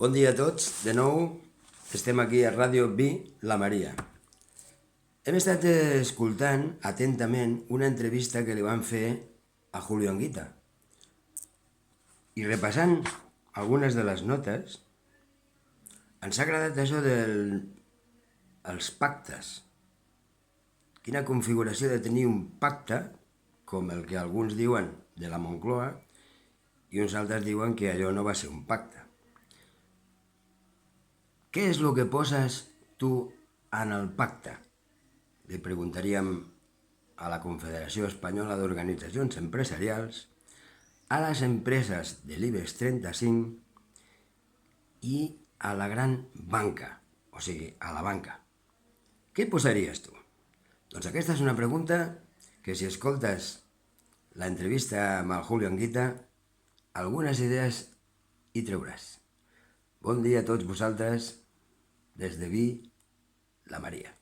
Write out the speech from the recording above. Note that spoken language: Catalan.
Bon dia a tots, de nou estem aquí a Ràdio Vi, La Maria. Hem estat escoltant atentament una entrevista que li van fer a Julio Anguita i repassant algunes de les notes ens ha agradat això dels pactes. Quina configuració de tenir un pacte, com el que alguns diuen de la Moncloa i uns altres diuen que allò no va ser un pacte. Què és el que poses tu en el pacte? Li preguntaríem a la Confederació Espanyola d'Organitzacions Empresarials, a les empreses de l'IBEX 35 i a la gran banca, o sigui, a la banca. Què posaries tu? Doncs aquesta és una pregunta que si escoltes l'entrevista amb el Julio Anguita, algunes idees hi treuràs. Bon dia a tots vosaltres des de Vi, La Maria.